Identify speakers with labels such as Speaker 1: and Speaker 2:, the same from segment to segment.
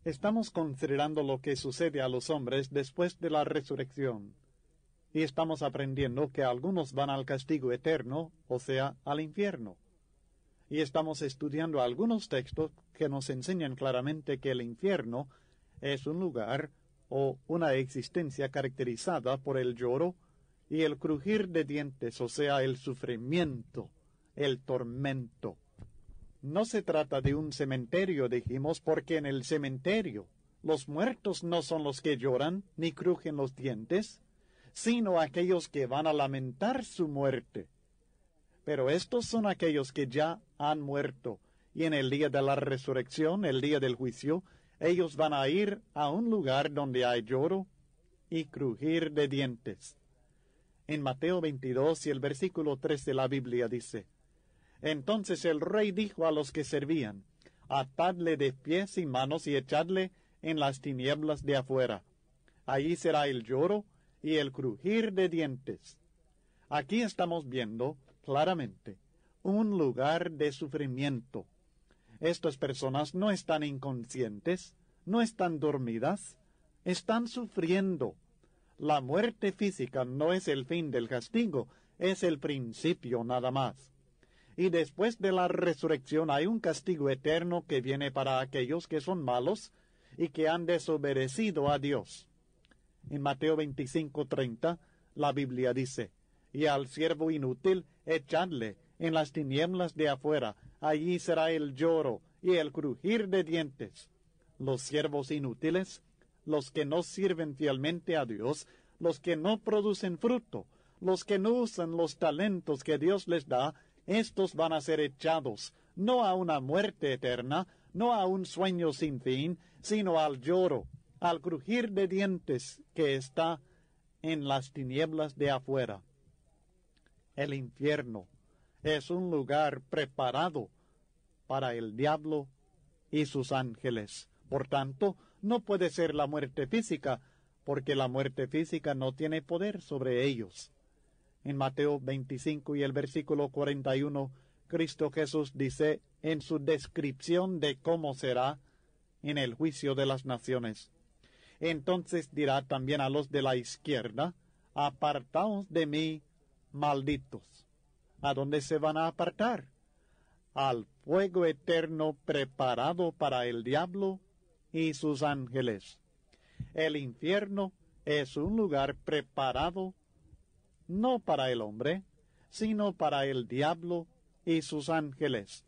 Speaker 1: Estamos considerando lo que sucede a los hombres después de la resurrección. Y estamos aprendiendo que algunos van al castigo eterno, o sea, al infierno. Y estamos estudiando algunos textos que nos enseñan claramente que el infierno es un lugar o una existencia caracterizada por el lloro y el crujir de dientes, o sea, el sufrimiento, el tormento. No se trata de un cementerio, dijimos, porque en el cementerio los muertos no son los que lloran ni crujen los dientes, sino aquellos que van a lamentar su muerte. Pero estos son aquellos que ya han muerto, y en el día de la resurrección, el día del juicio, ellos van a ir a un lugar donde hay lloro y crujir de dientes. En Mateo 22 y el versículo 3 de la Biblia dice: Entonces el rey dijo a los que servían: Atadle de pies y manos y echadle en las tinieblas de afuera. Allí será el lloro y el crujir de dientes. Aquí estamos viendo claramente un lugar de sufrimiento. Estas personas no están inconscientes, no están dormidas, están sufriendo. La muerte física no es el fin del castigo, es el principio nada más. Y después de la resurrección hay un castigo eterno que viene para aquellos que son malos y que han desobedecido a Dios. En Mateo 25:30, la Biblia dice: Y al siervo inútil echadle en las tinieblas de afuera, allí será el lloro y el crujir de dientes. Los siervos inútiles, los que no sirven fielmente a Dios, los que no producen fruto, los que no usan los talentos que Dios les da, estos van a ser echados, no a una muerte eterna, no a un sueño sin fin, sino al lloro, al crujir de dientes que está en las tinieblas de afuera. El infierno es un lugar preparado para el diablo y sus ángeles. Por tanto, no puede ser la muerte física, porque la muerte física no tiene poder sobre ellos. En Mateo 25 y el versículo 41, Cristo Jesús dice en su descripción de cómo será en el juicio de las naciones: Entonces dirá también a los de la izquierda: Apartaos de mí, malditos. ¿A dónde se van a apartar? Al fuego eterno preparado para el diablo y sus ángeles. El infierno es un lugar preparado no para el hombre, sino para el diablo y sus ángeles.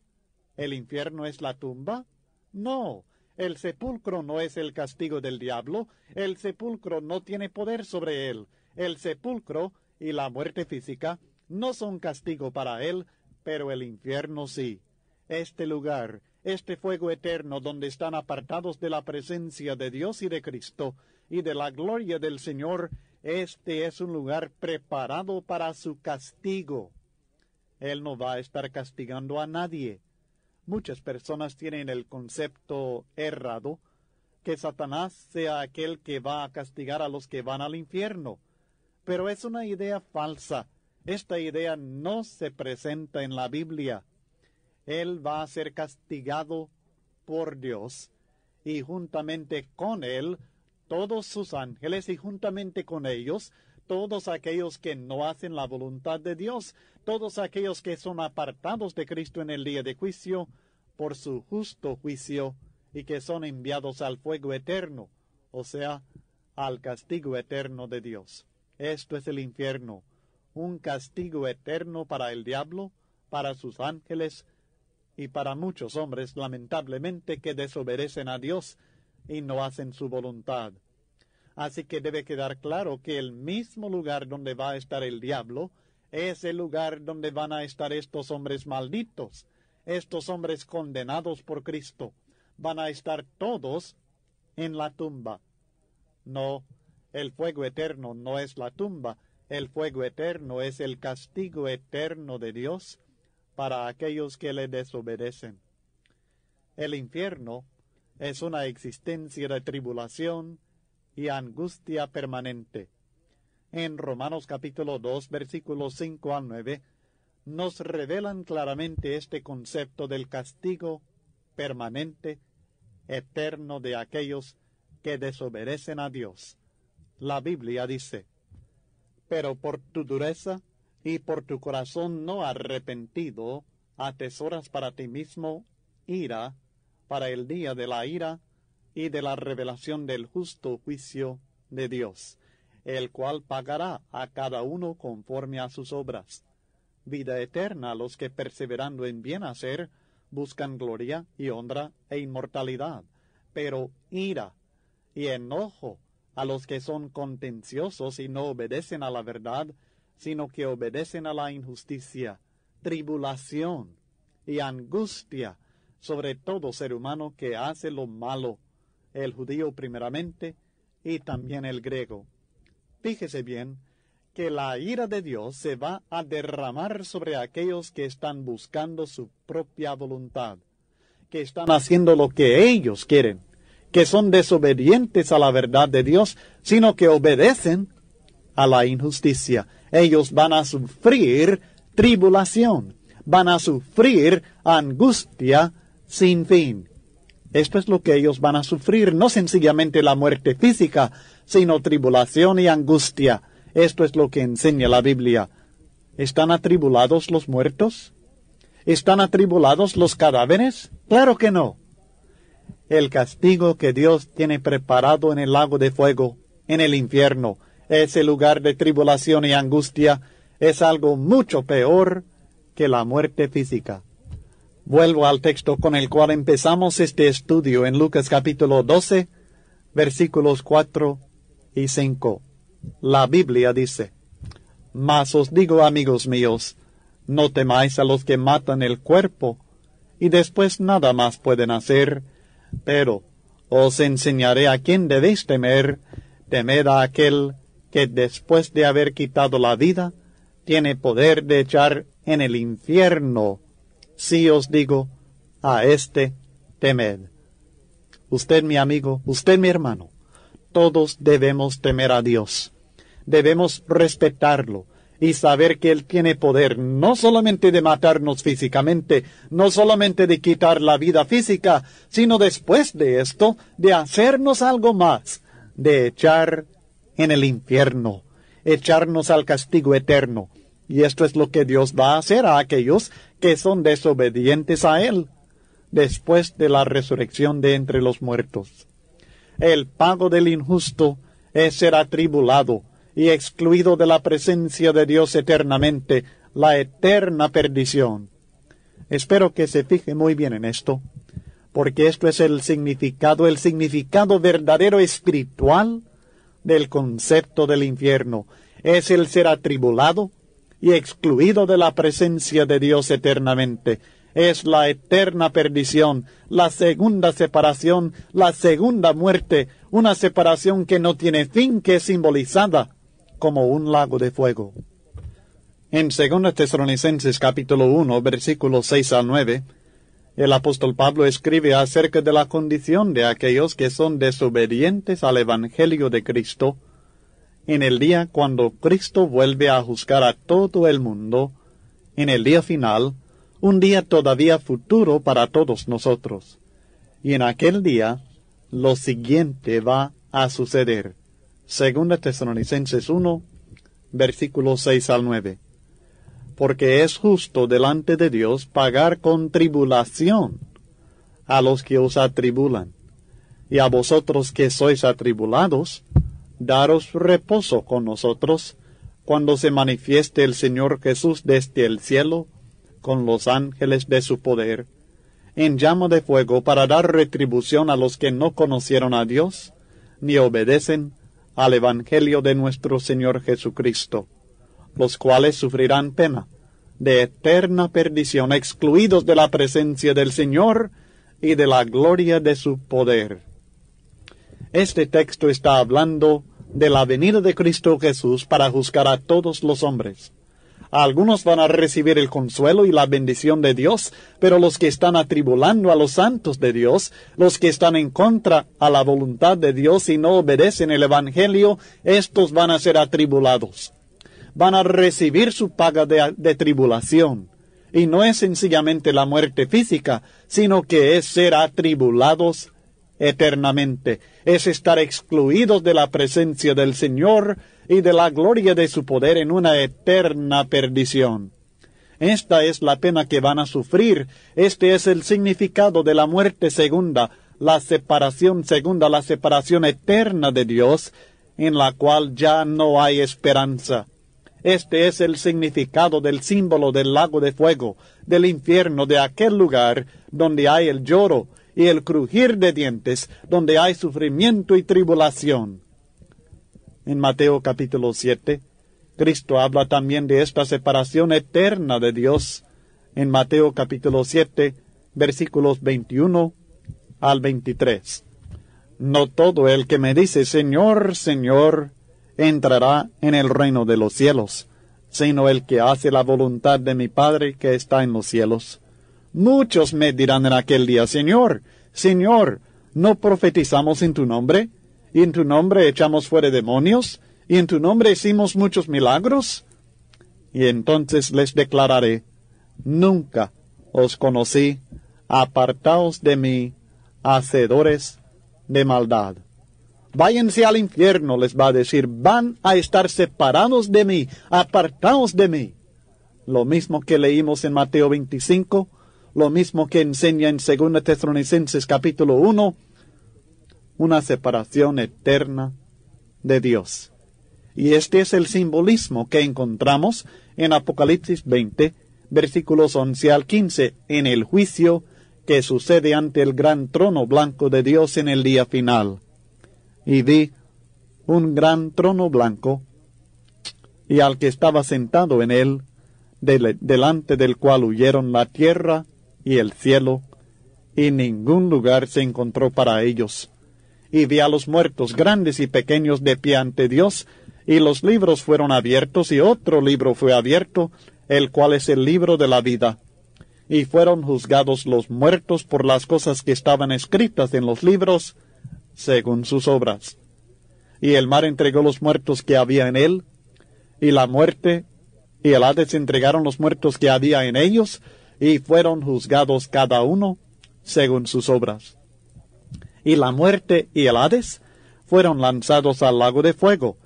Speaker 1: ¿El infierno es la tumba? No. El sepulcro no es el castigo del diablo. El sepulcro no tiene poder sobre él. El sepulcro y la muerte física no son castigo para él, pero el infierno sí. Este lugar, este fuego eterno donde están apartados de la presencia de Dios y de Cristo y de la gloria del Señor, este es un lugar preparado para su castigo. Él no va a estar castigando a nadie. Muchas personas tienen el concepto errado que Satanás sea aquel que va a castigar a los que van al infierno. Pero es una idea falsa. Esta idea no se presenta en la Biblia. Él va a ser castigado por Dios, y juntamente con él todos sus ángeles, y juntamente con ellos todos aquellos que no hacen la voluntad de Dios, todos aquellos que son apartados de Cristo en el día de juicio por su justo juicio, y que son enviados al fuego eterno, o sea, al castigo eterno de Dios. Esto es el infierno, un castigo eterno para el diablo, para sus ángeles, y para muchos hombres, lamentablemente, que desobedecen a Dios y no hacen su voluntad. Así que debe quedar claro que el mismo lugar donde va a estar el diablo es el lugar donde van a estar estos hombres malditos, estos hombres condenados por Cristo. Van a estar todos en la tumba. No, el fuego eterno no es la tumba, el fuego eterno es el castigo eterno de Dios para aquellos que le desobedecen. El infierno es una existencia de tribulación y angustia permanente. En Romanos capítulo 2, versículos 5 al 9, nos revelan claramente este concepto del castigo permanente eterno de aquellos que desobedecen a Dios. La Biblia dice: pero por tu dureza y por tu corazón no arrepentido, atesoras para ti mismo ira para el día de la ira y de la revelación del justo juicio de Dios, el cual pagará a cada uno conforme a sus obras. Vida eterna a los que perseverando en bien hacer buscan gloria y honra e inmortalidad, pero ira y enojo a los que son contenciosos y no obedecen a la verdad, sino que obedecen a la injusticia, tribulación y angustia sobre todo ser humano que hace lo malo, el judío primeramente y también el griego. Fíjese bien que la ira de Dios se va a derramar sobre aquellos que están buscando su propia voluntad, que están haciendo lo que ellos quieren, que son desobedientes a la verdad de Dios, sino que obedecen a la injusticia. Ellos van a sufrir tribulación, van a sufrir angustia sin fin. Esto es lo que ellos van a sufrir, no sencillamente la muerte física, sino tribulación y angustia. Esto es lo que enseña la Biblia. ¿Están atribulados los muertos? ¿Están atribulados los cadáveres? Claro que no. El castigo que Dios tiene preparado en el lago de fuego, en el infierno, ese lugar de tribulación y angustia, es algo mucho peor que la muerte física. Vuelvo al texto con el cual empezamos este estudio en Lucas capítulo 12, versículos 4 y 5. La Biblia dice: mas os digo, amigos míos, no temáis a los que matan el cuerpo, y después nada más pueden hacer, pero os enseñaré a quién debéis temer. Temed a aquel que después de haber quitado la vida, tiene poder de echar en el infierno. Sí os digo, a éste temed. Usted, mi amigo, usted, mi hermano, todos debemos temer a Dios. Debemos respetarlo y saber que Él tiene poder no solamente de matarnos físicamente, no solamente de quitar la vida física, sino después de esto, de hacernos algo más, de echar en el infierno, echarnos al castigo eterno. Y esto es lo que Dios va a hacer a aquellos que son desobedientes a Él, después de la resurrección de entre los muertos. El pago del injusto es ser atribulado y excluido de la presencia de Dios eternamente, la eterna perdición. Espero que se fije muy bien en esto, porque esto es el significado verdadero espiritual del concepto del infierno. Es el ser atribulado y excluido de la presencia de Dios eternamente. Es la eterna perdición, la segunda separación, la segunda muerte, una separación que no tiene fin, que es simbolizada como un lago de fuego. En 2 Tesalonicenses capítulo 1, versículos 6 al 9, el apóstol Pablo escribe acerca de la condición de aquellos que son desobedientes al Evangelio de Cristo, en el día cuando Cristo vuelve a juzgar a todo el mundo, en el día final, un día todavía futuro para todos nosotros. Y en aquel día, lo siguiente va a suceder. 2 Tesalonicenses 1, versículos 6 al 9. Porque es justo delante de Dios pagar con tribulación a los que os atribulan, y a vosotros que sois atribulados, daros reposo con nosotros, cuando se manifieste el Señor Jesús desde el cielo, con los ángeles de su poder, en llama de fuego, para dar retribución a los que no conocieron a Dios, ni obedecen al Evangelio de nuestro Señor Jesucristo, los cuales sufrirán pena de eterna perdición, excluidos de la presencia del Señor y de la gloria de su poder. Este texto está hablando de la venida de Cristo Jesús para juzgar a todos los hombres. Algunos van a recibir el consuelo y la bendición de Dios, pero los que están atribulando a los santos de Dios, los que están en contra a la voluntad de Dios y no obedecen el Evangelio, estos van a ser atribulados. Van a recibir su paga de tribulación. Y no es sencillamente la muerte física, sino que es ser atribulados eternamente. Es estar excluidos de la presencia del Señor y de la gloria de su poder en una eterna perdición. Esta es la pena que van a sufrir. Este es el significado de la muerte segunda, la separación segunda, la separación eterna de Dios, en la cual ya no hay esperanza. Este es el significado del símbolo del lago de fuego, del infierno, de aquel lugar donde hay el lloro y el crujir de dientes, donde hay sufrimiento y tribulación. En Mateo capítulo 7, Cristo habla también de esta separación eterna de Dios. En Mateo capítulo 7, versículos 21 al 23. No todo el que me dice, Señor, Señor, entrará en el reino de los cielos, sino el que hace la voluntad de mi Padre que está en los cielos. Muchos me dirán en aquel día, Señor, Señor, ¿no profetizamos en tu nombre? ¿Y en tu nombre echamos fuera demonios? ¿Y en tu nombre hicimos muchos milagros? Y entonces les declararé, nunca os conocí, apartaos de mí, hacedores de maldad. Váyanse al infierno, les va a decir, van a estar separados de mí, apartaos de mí. Lo mismo que leímos en Mateo 25, lo mismo que enseña en 2 Tesalonicenses capítulo 1, una separación eterna de Dios. Y este es el simbolismo que encontramos en Apocalipsis 20, versículos 11 al 15, en el juicio que sucede ante el gran trono blanco de Dios en el día final. Y vi un gran trono blanco, y al que estaba sentado en él, delante del cual huyeron la tierra y el cielo, y ningún lugar se encontró para ellos. Y vi a los muertos grandes y pequeños de pie ante Dios, y los libros fueron abiertos, y otro libro fue abierto, el cual es el libro de la vida. Y fueron juzgados los muertos por las cosas que estaban escritas en los libros, según sus obras. Y el mar entregó los muertos que había en él, y la muerte y el Hades entregaron los muertos que había en ellos, y fueron juzgados cada uno según sus obras. Y la muerte y el Hades fueron lanzados al lago de fuego.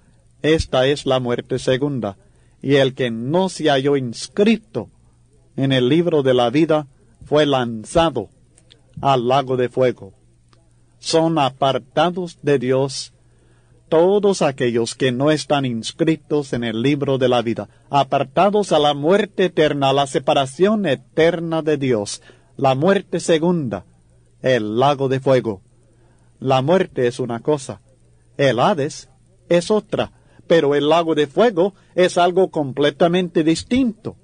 Speaker 1: Esta es la muerte segunda. Y el que no se halló inscrito en el libro de la vida fue lanzado al lago de fuego. Son apartados de Dios todos aquellos que no están inscritos en el libro de la vida, apartados a la muerte eterna, a la separación eterna de Dios, la muerte segunda, el lago de fuego. La muerte es una cosa, el Hades es otra, pero el lago de fuego es algo completamente distinto.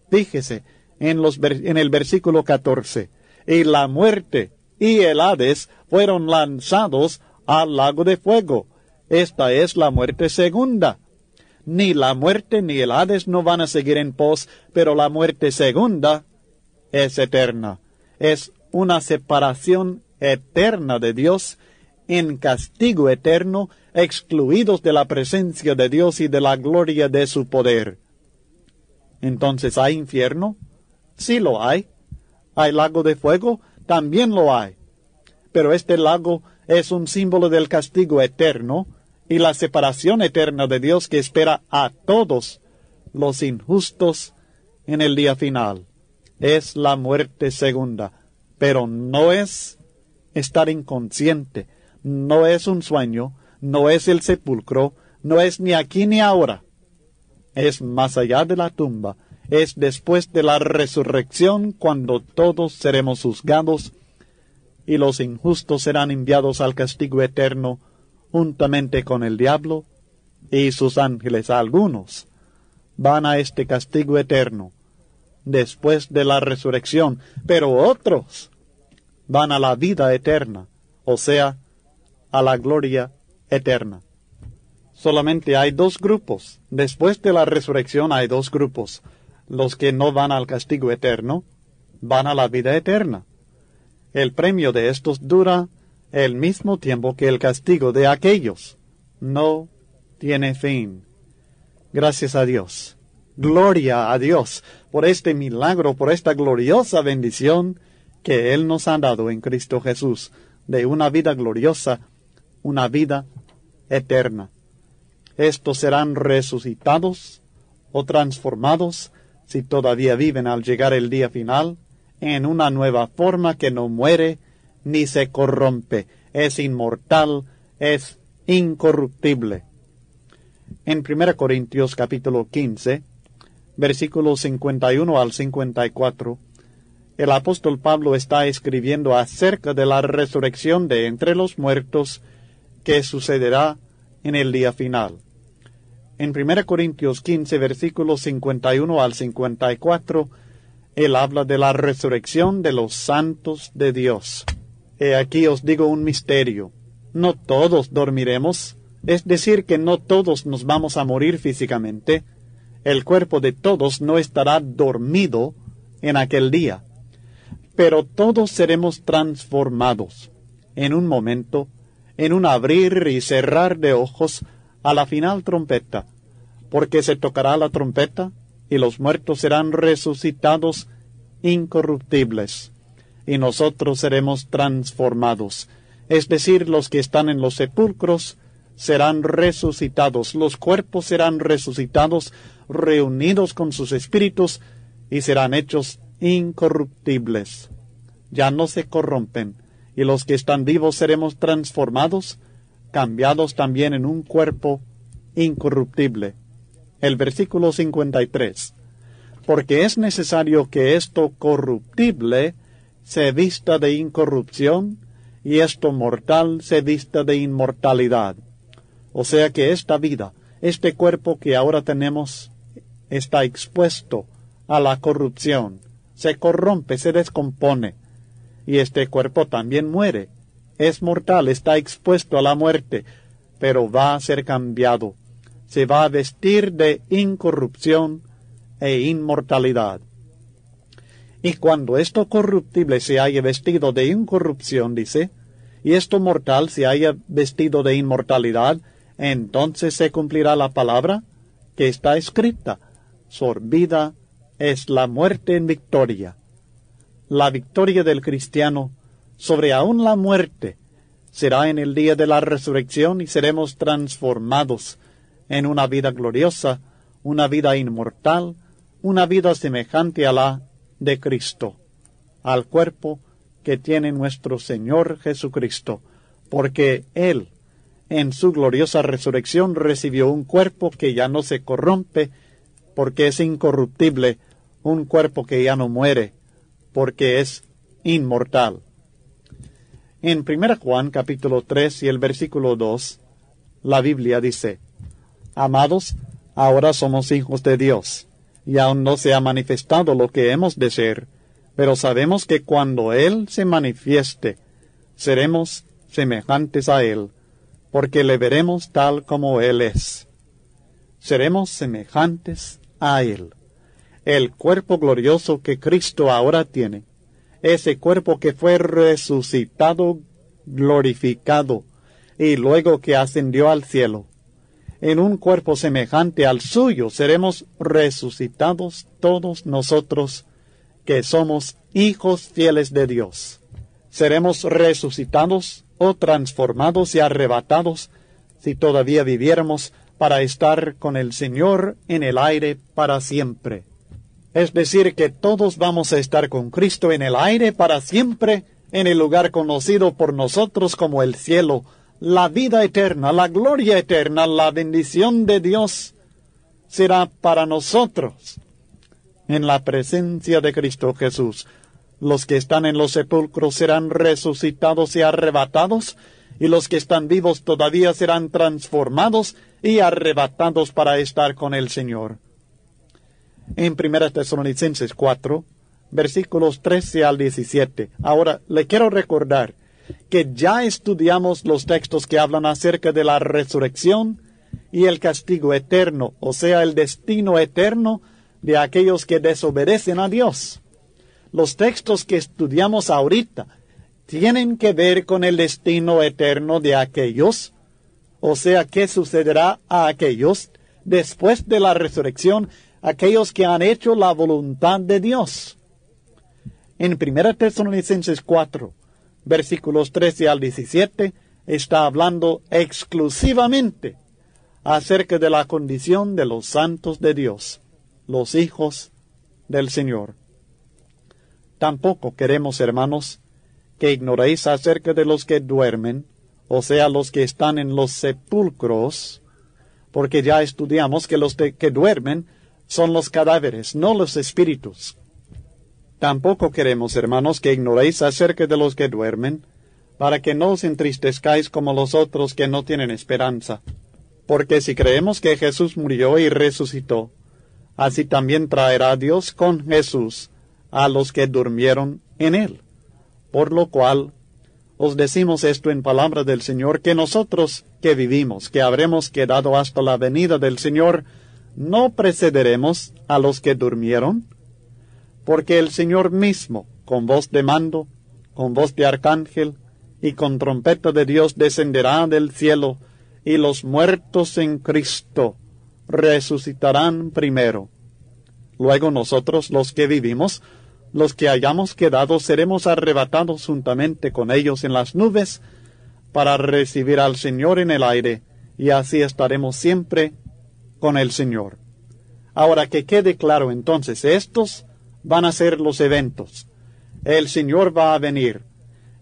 Speaker 1: Fíjese en el versículo 14, y la muerte y el Hades fueron lanzados al lago de fuego. Esta es la muerte segunda. Ni la muerte ni el Hades no van a seguir en pos, pero la muerte segunda es eterna. Es una separación eterna de Dios, en castigo eterno, excluidos de la presencia de Dios y de la gloria de su poder. Entonces, ¿hay infierno? Sí lo hay. ¿Hay lago de fuego? También lo hay. Pero este lago es un símbolo del castigo eterno y la separación eterna de Dios que espera a todos los injustos en el día final. Es la muerte segunda, pero no es estar inconsciente, no es un sueño, no es el sepulcro, no es ni aquí ni ahora. Es más allá de la tumba, es después de la resurrección cuando todos seremos juzgados y los injustos serán enviados al castigo eterno juntamente con el diablo y sus ángeles. Algunos van a este castigo eterno después de la resurrección, pero otros van a la vida eterna, o sea, a la gloria eterna. Solamente hay dos grupos. Después de la resurrección hay dos grupos. Los que no van al castigo eterno, van a la vida eterna. El premio de estos dura el mismo tiempo que el castigo de aquellos. No tiene fin. Gracias a Dios. Gloria a Dios por este milagro, por esta gloriosa bendición que Él nos ha dado en Cristo Jesús. de una vida gloriosa, una vida eterna. Estos serán resucitados o transformados, si todavía viven al llegar el día final, en una nueva forma que no muere ni se corrompe, es inmortal, es incorruptible. En 1 Corintios capítulo 15, versículos 51 al 54, el apóstol Pablo está escribiendo acerca de la resurrección de entre los muertos que sucederá en el día final. En 1 Corintios 15, versículos 51 al 54, él habla de la resurrección de los santos de Dios. He aquí os digo un misterio. No todos dormiremos, es decir, que no todos nos vamos a morir físicamente. El cuerpo de todos no estará dormido en aquel día, pero todos seremos transformados en un momento, en un abrir y cerrar de ojos, a la final trompeta, porque se tocará la trompeta y los muertos serán resucitados incorruptibles, y nosotros seremos transformados, es decir, los que están en los sepulcros serán resucitados, los cuerpos serán resucitados, reunidos con sus espíritus, y serán hechos incorruptibles. Ya no se corrompen, y los que están vivos seremos transformados, cambiados también en un cuerpo incorruptible. El versículo 53. Porque es necesario que esto corruptible se vista de incorrupción, y esto mortal se vista de inmortalidad. O sea que esta vida, este cuerpo que ahora tenemos, está expuesto a la corrupción, se corrompe, se descompone, y este cuerpo también muere, es mortal, está expuesto a la muerte, pero va a ser cambiado, se va a vestir de incorrupción e inmortalidad. Y cuando esto corruptible se haya vestido de incorrupción, dice, y esto mortal se haya vestido de inmortalidad, entonces se cumplirá la palabra que está escrita: sorbida es la muerte en victoria. La victoria del cristiano sobre aún la muerte será en el día de la resurrección, y seremos transformados en una vida gloriosa, una vida inmortal, una vida semejante a la de Cristo, al cuerpo que tiene nuestro Señor Jesucristo, porque Él, en su gloriosa resurrección, recibió un cuerpo que ya no se corrompe, porque es incorruptible, un cuerpo que ya no muere, porque es inmortal. En 1 Juan capítulo 3 y el versículo 2, la Biblia dice: Amados, ahora somos hijos de Dios, y aún no se ha manifestado lo que hemos de ser, pero sabemos que cuando Él se manifieste, seremos semejantes a Él, porque le veremos tal como Él es. Seremos semejantes a Él. El cuerpo glorioso que Cristo ahora tiene, ese cuerpo que fue resucitado, glorificado, y luego que ascendió al cielo, en un cuerpo semejante al suyo seremos resucitados todos nosotros que somos hijos fieles de Dios. Seremos resucitados o transformados y arrebatados si todavía viviéramos para estar con el Señor en el aire para siempre. Es decir, que todos vamos a estar con Cristo en el aire para siempre, en el lugar conocido por nosotros como el cielo, la vida eterna, la gloria eterna, la bendición de Dios será para nosotros en la presencia de Cristo Jesús. Los que están en los sepulcros serán resucitados y arrebatados, y los que están vivos todavía serán transformados y arrebatados para estar con el Señor. En 1 Tesalonicenses 4, versículos 13 al 17. Ahora, le quiero recordar que ya estudiamos los textos que hablan acerca de la resurrección y el castigo eterno, o sea, el destino eterno de aquellos que desobedecen a Dios. Los textos que estudiamos ahorita tienen que ver con el destino eterno de aquellos, o sea, qué sucederá a aquellos después de la resurrección, aquellos que han hecho la voluntad de Dios. En 1 Tesalonicenses 4, versículos 13 al 17, está hablando exclusivamente acerca de la condición de los santos de Dios, los hijos del Señor. Tampoco queremos, hermanos, que ignoréis acerca de los que duermen, o sea, los que están en los sepulcros, porque ya estudiamos que los que duermen son los cadáveres, no los espíritus. Tampoco queremos, hermanos, que ignoréis acerca de los que duermen, para que no os entristezcáis como los otros que no tienen esperanza. Porque si creemos que Jesús murió y resucitó, así también traerá Dios con Jesús a los que durmieron en él. Por lo cual, os decimos esto en palabra del Señor, que nosotros que vivimos, que habremos quedado hasta la venida del Señor, no precederemos a los que durmieron, porque el Señor mismo, con voz de mando, con voz de arcángel, y con trompeta de Dios descenderá del cielo, y los muertos en Cristo resucitarán primero. Luego nosotros, los que vivimos, los que hayamos quedado, seremos arrebatados juntamente con ellos en las nubes, para recibir al Señor en el aire, y así estaremos siempre con el Señor. Ahora que quede claro entonces, estos van a ser los eventos. El Señor va a venir.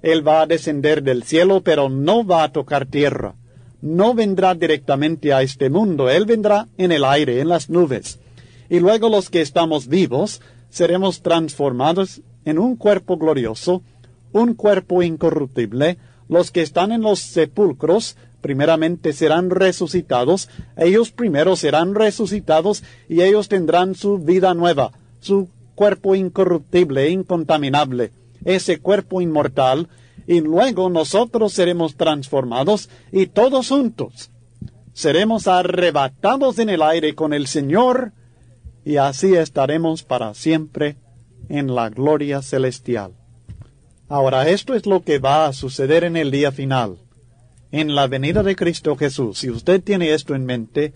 Speaker 1: Él va a descender del cielo, pero no va a tocar tierra. No vendrá directamente a este mundo. Él vendrá en el aire, en las nubes. Y luego los que estamos vivos seremos transformados en un cuerpo glorioso, un cuerpo incorruptible. Los que están en los sepulcros primeramente serán resucitados. Ellos primero serán resucitados y ellos tendrán su vida nueva, su cuerpo incorruptible, incontaminable, ese cuerpo inmortal, y luego nosotros seremos transformados y todos juntos seremos arrebatados en el aire con el Señor, y así estaremos para siempre en la gloria celestial. Ahora, esto es lo que va a suceder en el día final, en la venida de Cristo Jesús. Si usted tiene esto en mente,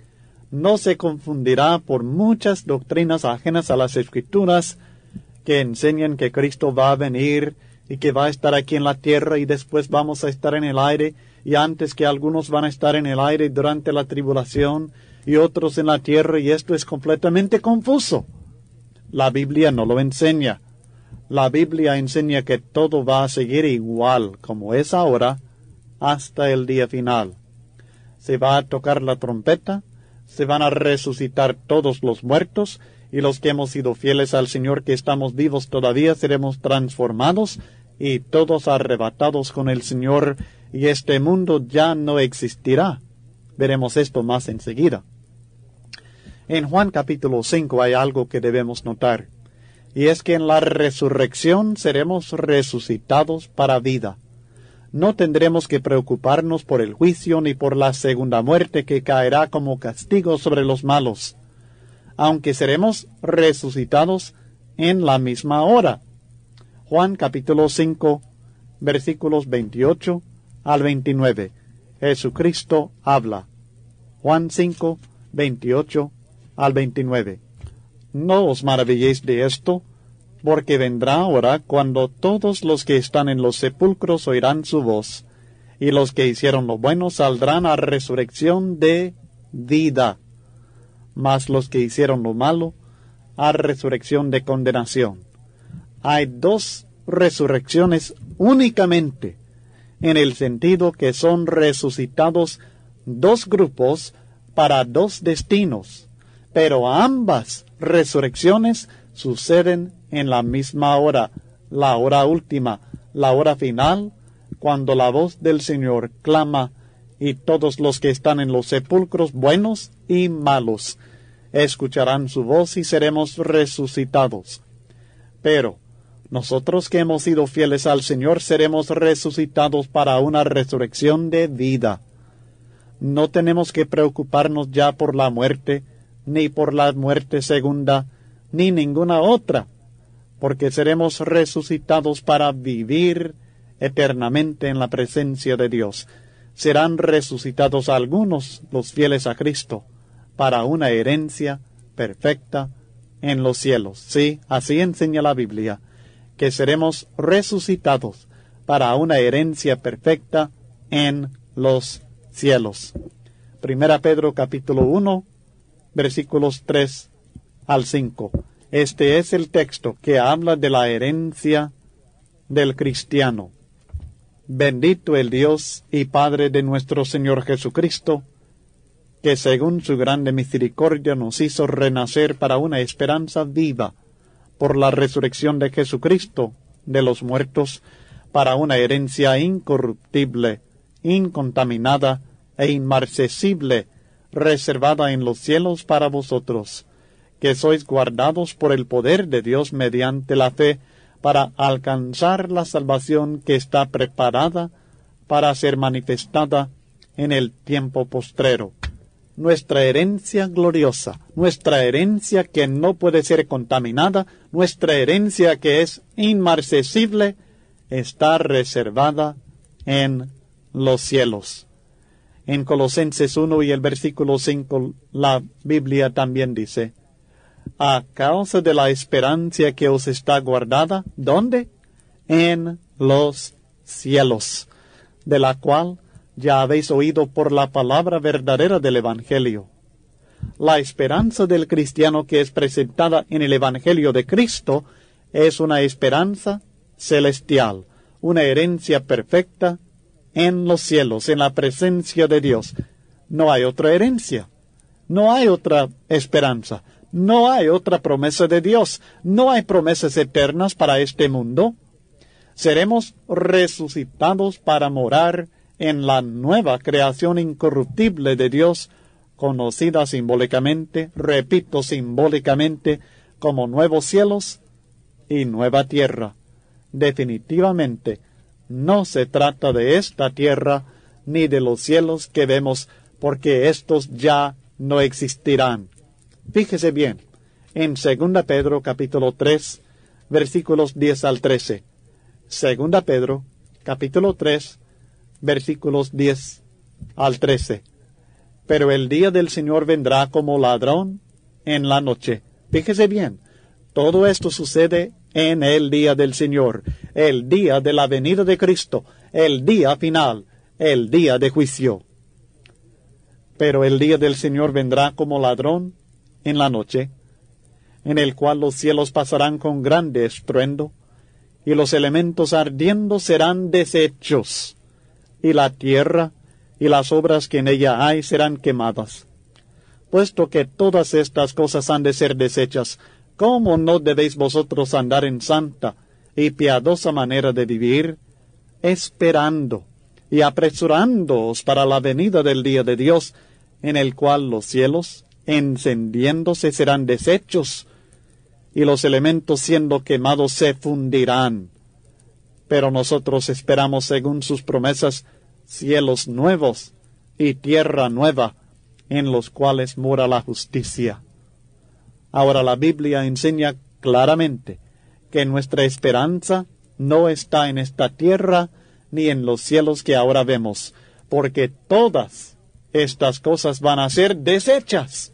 Speaker 1: no se confundirá por muchas doctrinas ajenas a las Escrituras que enseñan que Cristo va a venir y que va a estar aquí en la tierra y después vamos a estar en el aire, y antes que algunos van a estar en el aire durante la tribulación y otros en la tierra, y esto es completamente confuso. La Biblia no lo enseña. La Biblia enseña que todo va a seguir igual como es ahora hasta el día final. Se va a tocar la trompeta, se van a resucitar todos los muertos, y los que hemos sido fieles al Señor, que estamos vivos todavía, seremos transformados y todos arrebatados con el Señor, y este mundo ya no existirá. Veremos esto más enseguida. En Juan capítulo 5 hay algo que debemos notar, y es que en la resurrección seremos resucitados para vida. No tendremos que preocuparnos por el juicio ni por la segunda muerte que caerá como castigo sobre los malos, aunque seremos resucitados en la misma hora. Juan capítulo 5, versículos 28 al 29. Jesucristo habla. Juan 5, 28 al 29. No os maravilléis de esto, porque vendrá hora cuando todos los que están en los sepulcros oirán su voz, y los que hicieron lo bueno saldrán a resurrección de vida, mas los que hicieron lo malo a resurrección de condenación. Hay dos resurrecciones únicamente, en el sentido que son resucitados dos grupos para dos destinos, pero ambas resurrecciones suceden en la misma hora, la hora última, la hora final, cuando la voz del Señor clama, y todos los que están en los sepulcros, buenos y malos, escucharán su voz y seremos resucitados. Pero nosotros que hemos sido fieles al Señor seremos resucitados para una resurrección de vida. No tenemos que preocuparnos ya por la muerte, ni por la muerte segunda, ni ninguna otra, porque seremos resucitados para vivir eternamente en la presencia de Dios. Serán resucitados algunos, los fieles a Cristo, para una herencia perfecta en los cielos. Sí, así enseña la Biblia, que seremos resucitados para una herencia perfecta en los cielos. Primera Pedro capítulo 1, versículos 3 al 5. Este es el texto que habla de la herencia del cristiano. Bendito el Dios y Padre de nuestro Señor Jesucristo, que según su grande misericordia nos hizo renacer para una esperanza viva por la resurrección de Jesucristo de los muertos, para una herencia incorruptible, incontaminada e inmarcesible, reservada en los cielos para vosotros, que sois guardados por el poder de Dios mediante la fe, para alcanzar la salvación que está preparada para ser manifestada en el tiempo postrero. Nuestra herencia gloriosa, nuestra herencia que no puede ser contaminada, nuestra herencia que es inmarcesible, está reservada en los cielos. En Colosenses 1 y el versículo 5, la Biblia también dice: a causa de la esperanza que os está guardada, ¿dónde? En los cielos, de la cual ya habéis oído por la palabra verdadera del Evangelio. La esperanza del cristiano que es presentada en el Evangelio de Cristo es una esperanza celestial, una herencia perfecta en los cielos, en la presencia de Dios. No hay otra herencia, no hay otra esperanza, no hay otra promesa de Dios, no hay promesas eternas para este mundo. Seremos resucitados para morar en la nueva creación incorruptible de Dios, conocida simbólicamente, repito, simbólicamente, como nuevos cielos y nueva tierra. Definitivamente, no se trata de esta tierra ni de los cielos que vemos, porque estos ya no existirán. Fíjese bien, en 2 Pedro capítulo 3, versículos 10 al 13. 2 Pedro capítulo 3, versículos 10 al 13. Pero el día del Señor vendrá como ladrón en la noche. Fíjese bien, todo esto sucede en el día del Señor, el día de la venida de Cristo, el día final, el día de juicio. Pero el día del Señor vendrá como ladrón en la noche, en el cual los cielos pasarán con grande estruendo, y los elementos ardiendo serán deshechos, y la tierra y las obras que en ella hay serán quemadas. Puesto que todas estas cosas han de ser deshechas, ¿cómo no debéis vosotros andar en santa y piadosa manera de vivir, esperando y apresurándoos para la venida del día de Dios, en el cual los cielos, encendiéndose, serán deshechos, y los elementos siendo quemados se fundirán? Pero nosotros esperamos, según sus promesas, cielos nuevos y tierra nueva, en los cuales mora la justicia. Ahora la Biblia enseña claramente que nuestra esperanza no está en esta tierra ni en los cielos que ahora vemos, porque todas estas cosas van a ser deshechas.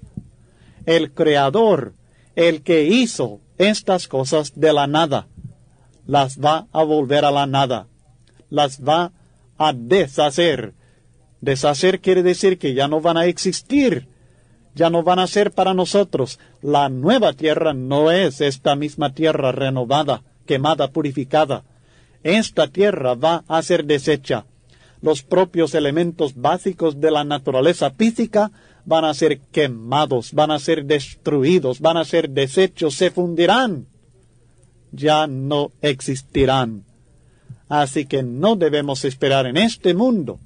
Speaker 1: El Creador, el que hizo estas cosas de la nada, las va a volver a la nada, las va a deshacer. Deshacer quiere decir que ya no van a existir, ya no van a ser para nosotros. La nueva tierra no es esta misma tierra renovada, quemada, purificada. Esta tierra va a ser deshecha. Los propios elementos básicos de la naturaleza física van a ser quemados, van a ser destruidos, van a ser deshechos, se fundirán, ya no existirán. Así que no debemos esperar en este mundo,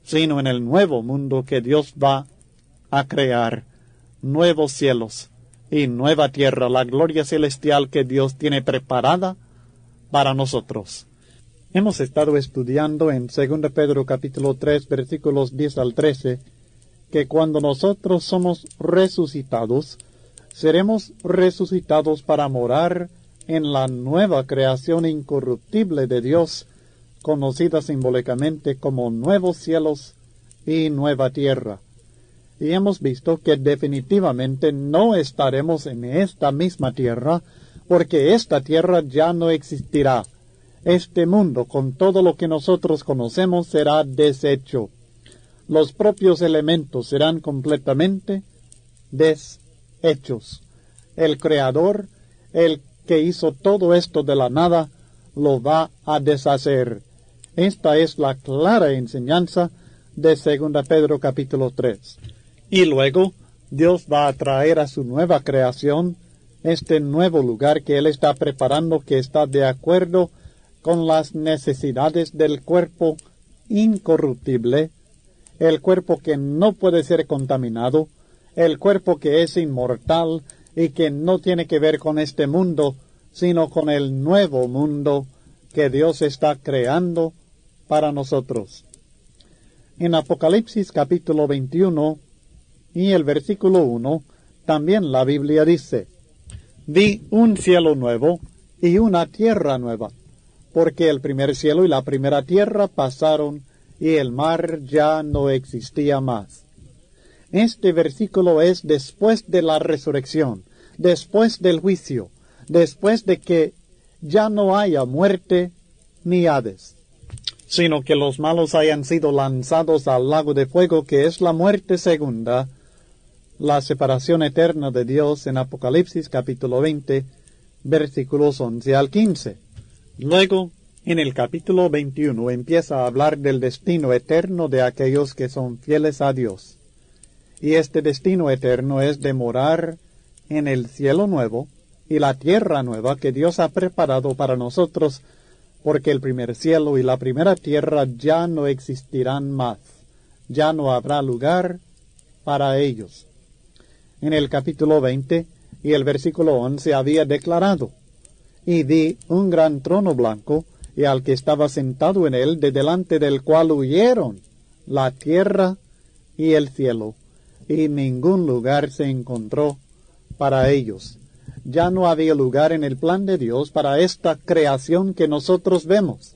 Speaker 1: sino en el nuevo mundo que Dios va a crear, nuevos cielos y nueva tierra, la gloria celestial que Dios tiene preparada para nosotros. Hemos estado estudiando en 2 Pedro capítulo 3, versículos 10 al 13, que cuando nosotros somos resucitados, seremos resucitados para morar en la nueva creación incorruptible de Dios, conocida simbólicamente como nuevos cielos y nueva tierra. Y hemos visto que definitivamente no estaremos en esta misma tierra, porque esta tierra ya no existirá. este mundo, con todo lo que nosotros conocemos, será deshecho. Los propios elementos serán completamente deshechos. El Creador, el que hizo todo esto de la nada, lo va a deshacer. Esta es la clara enseñanza de 2 Pedro capítulo 3. Y luego Dios va a traer a su nueva creación este nuevo lugar que Él está preparando, que está de acuerdo con las necesidades del cuerpo incorruptible, el cuerpo que no puede ser contaminado, el cuerpo que es inmortal y que no tiene que ver con este mundo, sino con el nuevo mundo que Dios está creando para nosotros. En Apocalipsis capítulo 21 y el versículo 1, también la Biblia dice: Vi un cielo nuevo y una tierra nueva, porque el primer cielo y la primera tierra pasaron y el mar ya no existía más. Este versículo es después de la resurrección, después del juicio, después de que ya no haya muerte ni Hades, sino que los malos hayan sido lanzados al lago de fuego, que es la muerte segunda, la separación eterna de Dios en Apocalipsis capítulo 20, versículos 11 al 15. Luego, en el capítulo 21 empieza a hablar del destino eterno de aquellos que son fieles a Dios. Y este destino eterno es de morar en el cielo nuevo y la tierra nueva que Dios ha preparado para nosotros, porque el primer cielo y la primera tierra ya no existirán más. Ya no habrá lugar para ellos. En el capítulo 20 y el versículo 11 había declarado: Y vi un gran trono blanco, y al que estaba sentado en él, de delante del cual huyeron la tierra y el cielo, y ningún lugar se encontró para ellos. Ya no había lugar en el plan de Dios para esta creación que nosotros vemos.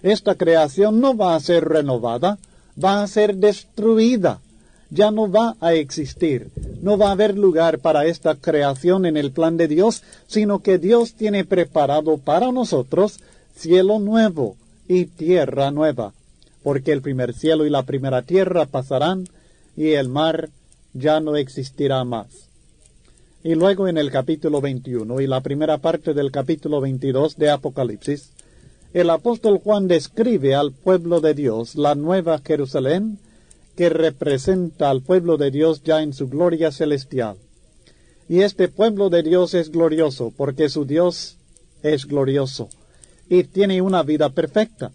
Speaker 1: Esta creación no va a ser renovada, va a ser destruida. Ya no va a existir. No va a haber lugar para esta creación en el plan de Dios, sino que Dios tiene preparado para nosotros cielo nuevo y tierra nueva, porque el primer cielo y la primera tierra pasarán y el mar ya no existirá más. Y luego en el capítulo 21 y la primera parte del capítulo 22 de Apocalipsis, el apóstol Juan describe al pueblo de Dios, la nueva Jerusalén, que representa al pueblo de Dios ya en su gloria celestial. Y este pueblo de Dios es glorioso, porque su Dios es glorioso y tiene una vida perfecta.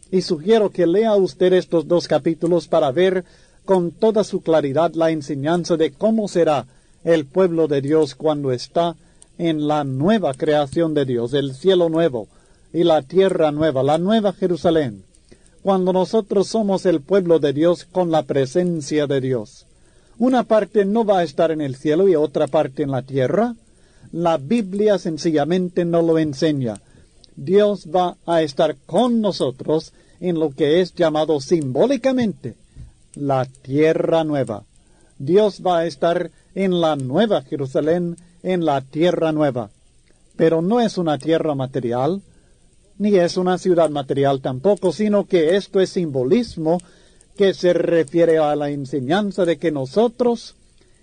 Speaker 1: Y sugiero que lea usted estos dos capítulos para ver con toda su claridad la enseñanza de cómo será el pueblo de Dios cuando está en la nueva creación de Dios, el cielo nuevo y la tierra nueva, la nueva Jerusalén. Cuando nosotros somos el pueblo de Dios con la presencia de Dios. Una parte no va a estar en el cielo y otra parte en la tierra. La Biblia sencillamente no lo enseña. Dios va a estar con nosotros en lo que es llamado simbólicamente la tierra nueva. Dios va a estar en la nueva Jerusalén, en la tierra nueva. Pero no es una tierra material, ni es una ciudad material tampoco, sino que esto es simbolismo que se refiere a la enseñanza de que nosotros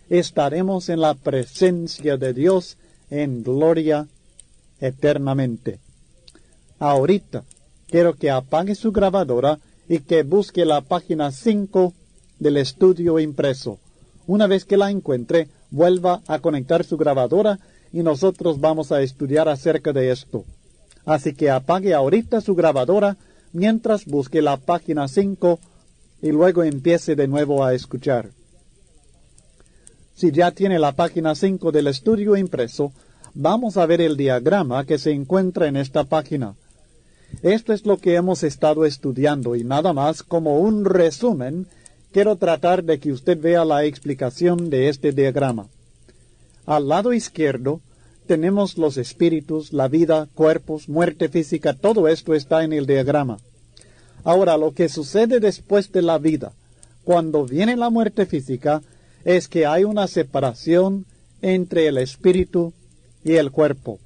Speaker 1: estaremos en la presencia de Dios en gloria eternamente. Ahorita quiero que apague su grabadora y que busque la página 5 del estudio impreso. Una vez que la encuentre, vuelva a conectar su grabadora y nosotros vamos a estudiar acerca de esto. Así que apague ahorita su grabadora mientras busque la página 5 y luego empiece de nuevo a escuchar. Si ya tiene la página 5 del estudio impreso, vamos a ver el diagrama que se encuentra en esta página. Esto es lo que hemos estado estudiando y nada más como un resumen, quiero tratar de que usted vea la explicación de este diagrama. Al lado izquierdo tenemos los espíritus, la vida, cuerpos, muerte física, todo esto está en el diagrama. Ahora, lo que sucede después de la vida, cuando viene la muerte física, es que hay una separación entre el espíritu y el cuerpo.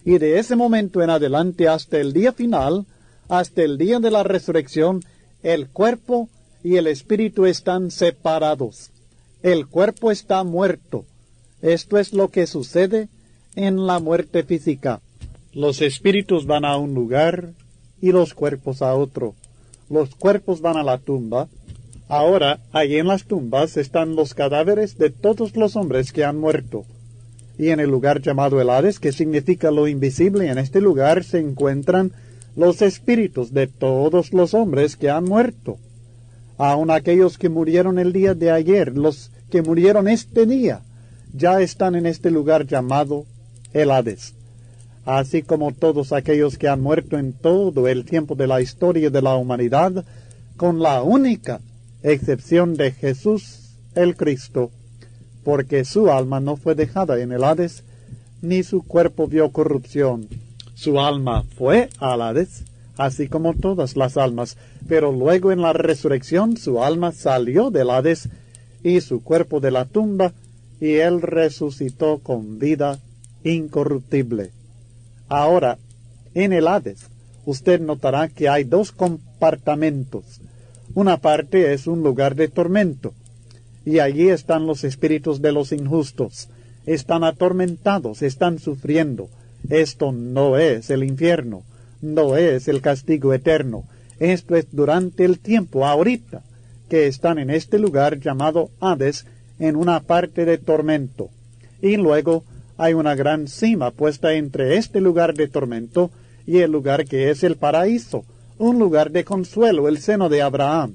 Speaker 1: Y de ese momento en adelante hasta el día final, hasta el día de la resurrección, el cuerpo y el espíritu están separados. El cuerpo está muerto. Esto es lo que sucede en la muerte física. Los espíritus van a un lugar y los cuerpos a otro. Los cuerpos van a la tumba. Ahora, allí en las tumbas están los cadáveres de todos los hombres que han muerto. Y en el lugar llamado el Hades, que significa lo invisible, en este lugar se encuentran los espíritus de todos los hombres que han muerto. Aun aquellos que murieron el día de ayer, los que murieron este día, ya están en este lugar llamado el Hades. Así como todos aquellos que han muerto en todo el tiempo de la historia de la humanidad, con la única excepción de Jesús el Cristo, porque su alma no fue dejada en el Hades, ni su cuerpo vio corrupción. Su alma fue al Hades, así como todas las almas, pero luego en la resurrección su alma salió del Hades y su cuerpo de la tumba, y él resucitó con vida incorruptible. Ahora, en el Hades, usted notará que hay dos compartamentos. Una parte es un lugar de tormento, y allí están los espíritus de los injustos. Están atormentados, están sufriendo. Esto no es el infierno, no es el castigo eterno. Esto es durante el tiempo, ahorita, que están en este lugar llamado Hades, en una parte de tormento. Y luego hay una gran cima puesta entre este lugar de tormento y el lugar que es el paraíso, un lugar de consuelo, el seno de Abraham.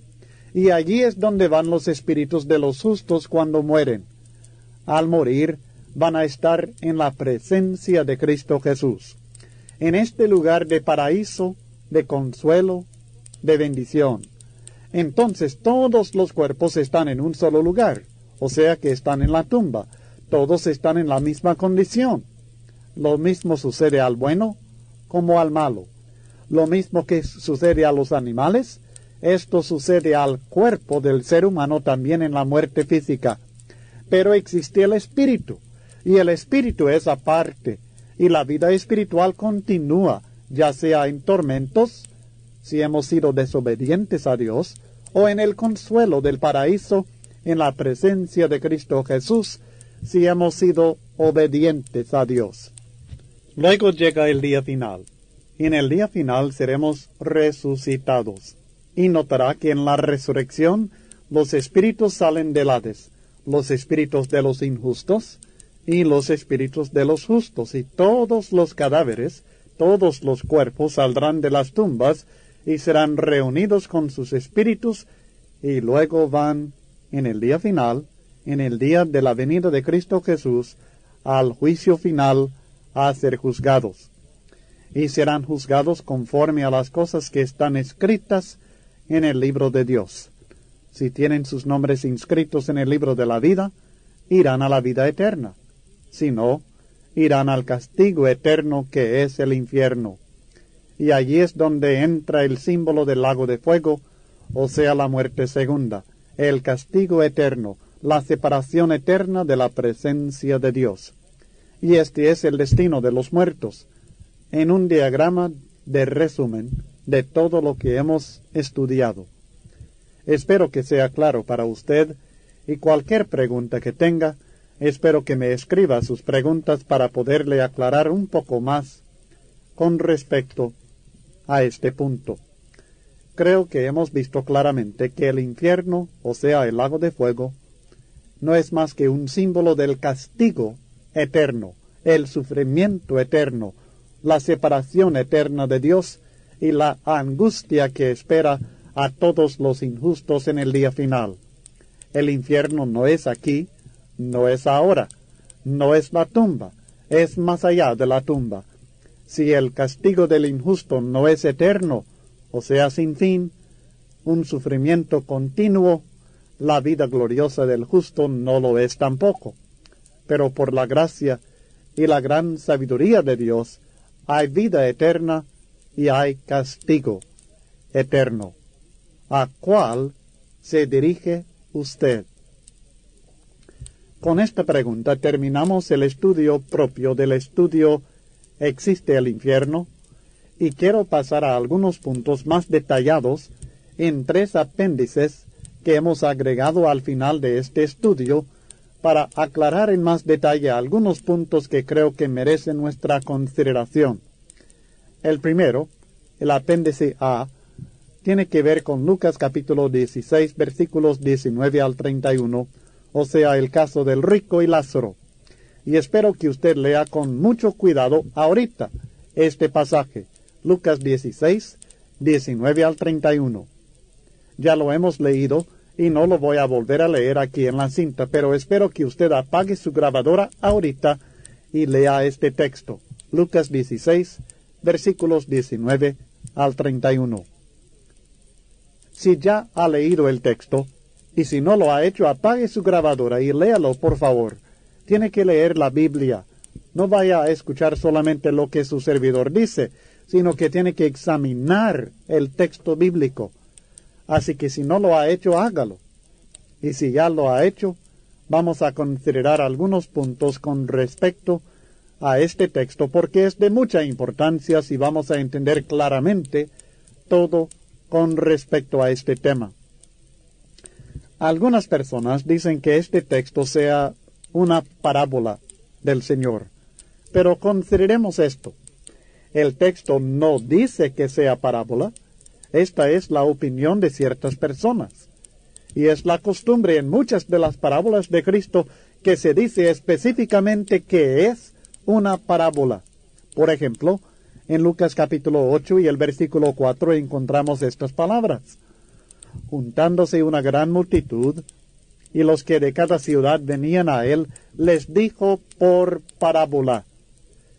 Speaker 1: Y allí es donde van los espíritus de los justos cuando mueren. Al morir, van a estar en la presencia de Cristo Jesús, en este lugar de paraíso, de consuelo, de bendición. Entonces todos los cuerpos están en un solo lugar, o sea que están en la tumba. Todos están en la misma condición. Lo mismo sucede al bueno como al malo. Lo mismo que sucede a los animales, esto sucede al cuerpo del ser humano también en la muerte física. Pero existe el espíritu, y el espíritu es aparte, y la vida espiritual continúa, ya sea en tormentos, si hemos sido desobedientes a Dios, o en el consuelo del paraíso, en la presencia de Cristo Jesús, si hemos sido obedientes a Dios. Luego llega el día final. En el día final seremos resucitados. Y notará que en la resurrección los espíritus salen del Hades, los espíritus de los injustos y los espíritus de los justos, y todos los cadáveres, todos los cuerpos saldrán de las tumbas y serán reunidos con sus espíritus, y luego van en el día final, en el día de la venida de Cristo Jesús, al juicio final a ser juzgados. Y serán juzgados conforme a las cosas que están escritas en el libro de Dios. Si tienen sus nombres inscritos en el libro de la vida, irán a la vida eterna. Si no, irán al castigo eterno que es el infierno. Y allí es donde entra el símbolo del lago de fuego, o sea, la muerte segunda, el castigo eterno, la separación eterna de la presencia de Dios. Y este es el destino de los muertos, en un diagrama de resumen de todo lo que hemos estudiado. Espero que sea claro para usted, y cualquier pregunta que tenga, espero que me escriba sus preguntas para poderle aclarar un poco más con respecto a este punto. Creo que hemos visto claramente que el infierno, o sea, el lago de fuego, no es más que un símbolo del castigo eterno, el sufrimiento eterno, la separación eterna de Dios y la angustia que espera a todos los injustos en el día final. El infierno no es aquí, no es ahora, no es la tumba, es más allá de la tumba. Si el castigo del injusto no es eterno, o sea, sin fin, un sufrimiento continuo, la vida gloriosa del justo no lo es tampoco. Pero por la gracia y la gran sabiduría de Dios, hay vida eterna y hay castigo eterno. ¿A cuál se dirige usted? Con esta pregunta terminamos el estudio propio del estudio existe el infierno, y quiero pasar a algunos puntos más detallados en 3 apéndices que hemos agregado al final de este estudio para aclarar en más detalle algunos puntos que creo que merecen nuestra consideración. El primero, el apéndice A, tiene que ver con Lucas capítulo 16, versículos 19 al 31, o sea, el caso del rico y Lázaro. Y espero que usted lea con mucho cuidado ahorita este pasaje, Lucas 16, 19 al 31. Ya lo hemos leído y no lo voy a volver a leer aquí en la cinta, pero espero que usted apague su grabadora ahorita y lea este texto, Lucas 16, versículos 19 al 31. Si ya ha leído el texto, y si no lo ha hecho, apague su grabadora y léalo, por favor. Tiene que leer la Biblia. No vaya a escuchar solamente lo que su servidor dice, sino que tiene que examinar el texto bíblico. Así que si no lo ha hecho, hágalo. Y si ya lo ha hecho, vamos a considerar algunos puntos con respecto a este texto, porque es de mucha importancia si vamos a entender claramente todo con respecto a este tema. Algunas personas dicen que este texto sea una parábola del Señor, pero consideremos esto. El texto no dice que sea parábola. Esta es la opinión de ciertas personas. Y es la costumbre en muchas de las parábolas de Cristo que se dice específicamente que es una parábola. Por ejemplo, en Lucas capítulo 8 y el versículo 4 encontramos estas palabras. Juntándose una gran multitud, y los que de cada ciudad venían a él, les dijo por parábola.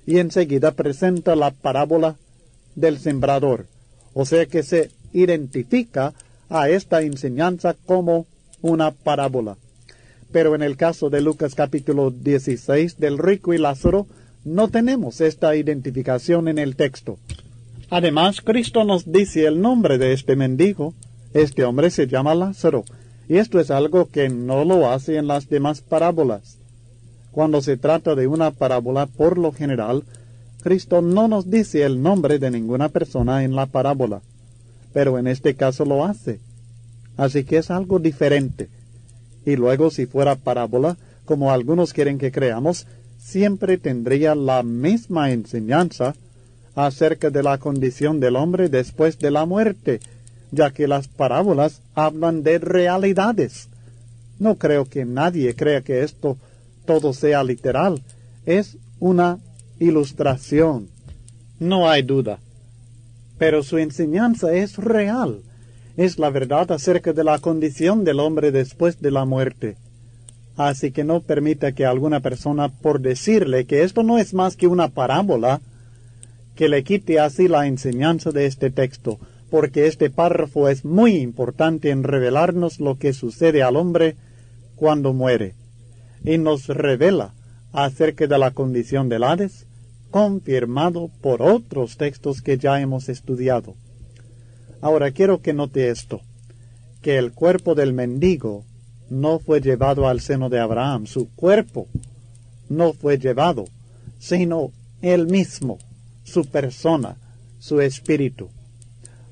Speaker 1: Y enseguida presenta la parábola del sembrador. O sea que se identifica a esta enseñanza como una parábola. Pero en el caso de Lucas capítulo 16 del rico y Lázaro, no tenemos esta identificación en el texto. Además, Cristo nos dice el nombre de este mendigo. Este hombre se llama Lázaro. Y esto es algo que no lo hace en las demás parábolas. Cuando se trata de una parábola, por lo general, Cristo no nos dice el nombre de ninguna persona en la parábola, pero en este caso lo hace. Así que es algo diferente. Y luego, si fuera parábola, como algunos quieren que creamos, siempre tendría la misma enseñanza acerca de la condición del hombre después de la muerte, ya que las parábolas hablan de realidades. No creo que nadie crea que esto todo sea literal. Es una ilustración. No hay duda. Pero su enseñanza es real. Es la verdad acerca de la condición del hombre después de la muerte. Así que no permita que alguna persona, por decirle que esto no es más que una parábola, que le quite así la enseñanza de este texto, porque este párrafo es muy importante en revelarnos lo que sucede al hombre cuando muere, y nos revela acerca de la condición del Hades, confirmado por otros textos que ya hemos estudiado. Ahora quiero que note esto, que el cuerpo del mendigo no fue llevado al seno de Abraham. Su cuerpo no fue llevado, sino él mismo, su persona, su espíritu.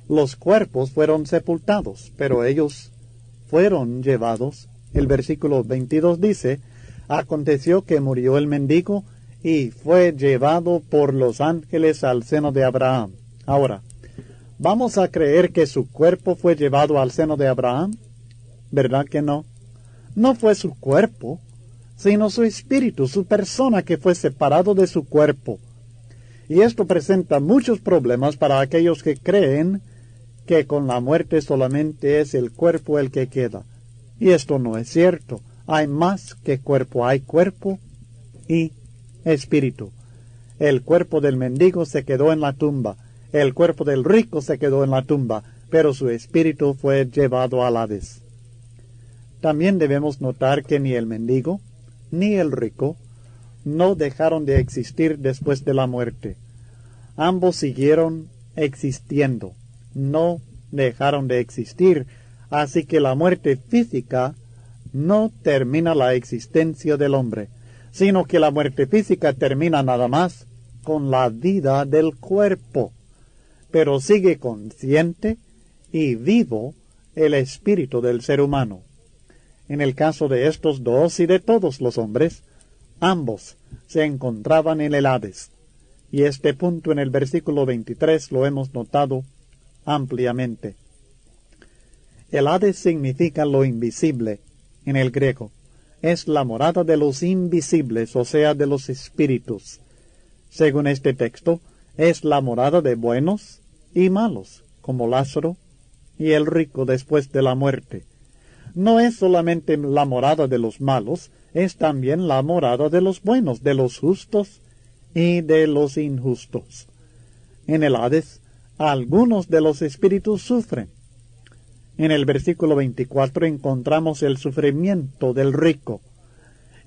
Speaker 1: Los cuerpos fueron sepultados, pero ellos fueron llevados. El versículo 22 dice, aconteció que murió el mendigo y fue llevado por los ángeles al seno de Abraham. Ahora, ¿vamos a creer que su cuerpo fue llevado al seno de Abraham? ¿Verdad que no? No fue su cuerpo, sino su espíritu, su persona que fue separado de su cuerpo. Y esto presenta muchos problemas para aquellos que creen que con la muerte solamente es el cuerpo el que queda. Y esto no es cierto. Hay más que cuerpo, hay cuerpo y espíritu. El cuerpo del mendigo se quedó en la tumba, el cuerpo del rico se quedó en la tumba, pero su espíritu fue llevado al Hades. También debemos notar que ni el mendigo ni el rico no dejaron de existir después de la muerte. Ambos siguieron existiendo, no dejaron de existir, así que la muerte física no termina la existencia del hombre, sino que la muerte física termina nada más con la vida del cuerpo, pero sigue consciente y vivo el espíritu del ser humano. En el caso de estos dos y de todos los hombres, ambos se encontraban en el Hades, y este punto en el versículo 23 lo hemos notado ampliamente. El Hades significa lo invisible en el griego. Es la morada de los invisibles, o sea, de los espíritus. Según este texto, es la morada de buenos y malos, como Lázaro y el rico después de la muerte. No es solamente la morada de los malos, es también la morada de los buenos, de los justos y de los injustos. En el Hades, algunos de los espíritus sufren. En el versículo 24 encontramos el sufrimiento del rico.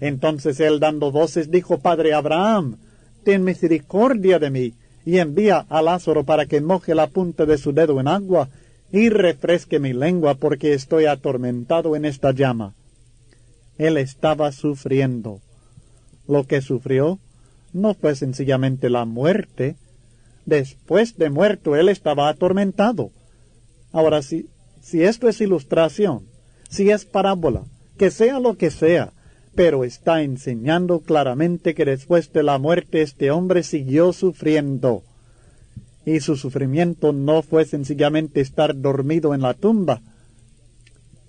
Speaker 1: Entonces él, dando voces, dijo: Padre Abraham, ten misericordia de mí, y envía a Lázaro para que moje la punta de su dedo en agua y refresque mi lengua, porque estoy atormentado en esta llama. Él estaba sufriendo. Lo que sufrió no fue sencillamente la muerte. Después de muerto, él estaba atormentado. Ahora, si esto es ilustración, si es parábola, que sea lo que sea, pero está enseñando claramente que después de la muerte este hombre siguió sufriendo. Y su sufrimiento no fue sencillamente estar dormido en la tumba.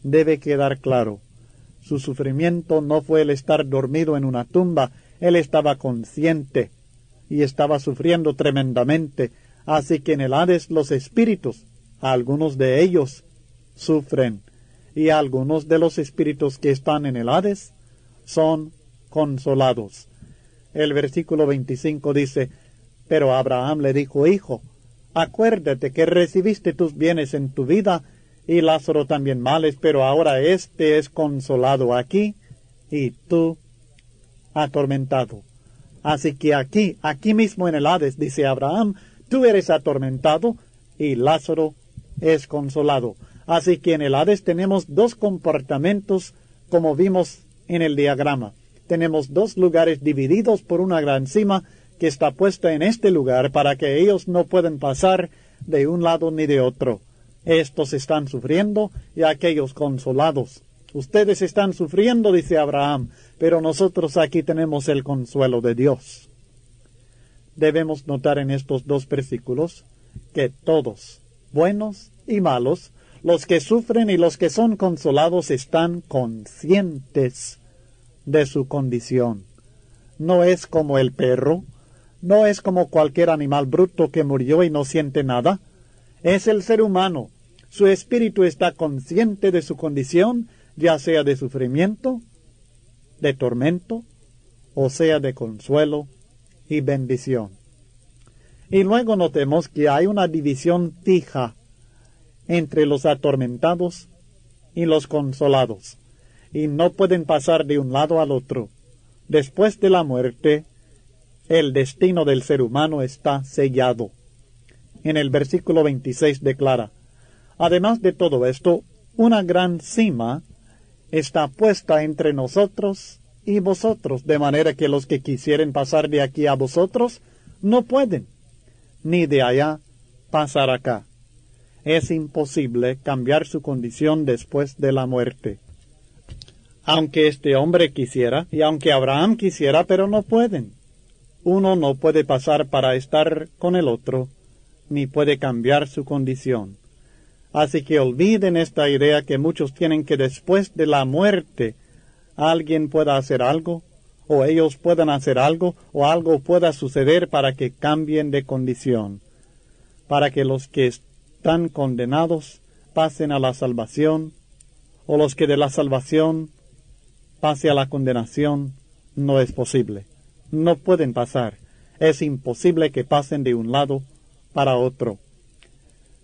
Speaker 1: Debe quedar claro, su sufrimiento no fue el estar dormido en una tumba. Él estaba consciente y estaba sufriendo tremendamente. Así que en el Hades los espíritus, algunos de ellos, sufren, y algunos de los espíritus que están en el Hades son consolados. El versículo 25 dice: Pero Abraham le dijo: Hijo, acuérdate que recibiste tus bienes en tu vida, y Lázaro también males, pero ahora éste es consolado aquí, y tú atormentado. Así que aquí mismo en el Hades, dice Abraham, tú eres atormentado, y Lázaro es consolado. Así que en el Hades tenemos dos comportamientos, como vimos en el diagrama. Tenemos dos lugares divididos por una gran cima que está puesta en este lugar para que ellos no puedan pasar de un lado ni de otro. Estos están sufriendo y aquellos consolados. Ustedes están sufriendo, dice Abraham, pero nosotros aquí tenemos el consuelo de Dios. Debemos notar en estos dos versículos que todos, buenos y malos, los que sufren y los que son consolados, están conscientes de su condición. No es como el perro, no es como cualquier animal bruto que murió y no siente nada. Es el ser humano. Su espíritu está consciente de su condición, ya sea de sufrimiento, de tormento, o sea de consuelo y bendición. Y luego notemos que hay una división fija entre los atormentados y los consolados, y no pueden pasar de un lado al otro. Después de la muerte, el destino del ser humano está sellado. En el versículo 26 declara: Además de todo esto, una gran cima está puesta entre nosotros y vosotros, de manera que los que quisieren pasar de aquí a vosotros no pueden, ni de allá pasar acá. Es imposible cambiar su condición después de la muerte. Aunque este hombre quisiera, y aunque Abraham quisiera, pero no pueden. Uno no puede pasar para estar con el otro, ni puede cambiar su condición. Así que olviden esta idea que muchos tienen, que después de la muerte alguien pueda hacer algo, o ellos puedan hacer algo, o algo pueda suceder para que cambien de condición, para que los que están condenados pasen a la salvación, o los que de la salvación pase a la condenación. No es posible. No pueden pasar. Es imposible que pasen de un lado para otro.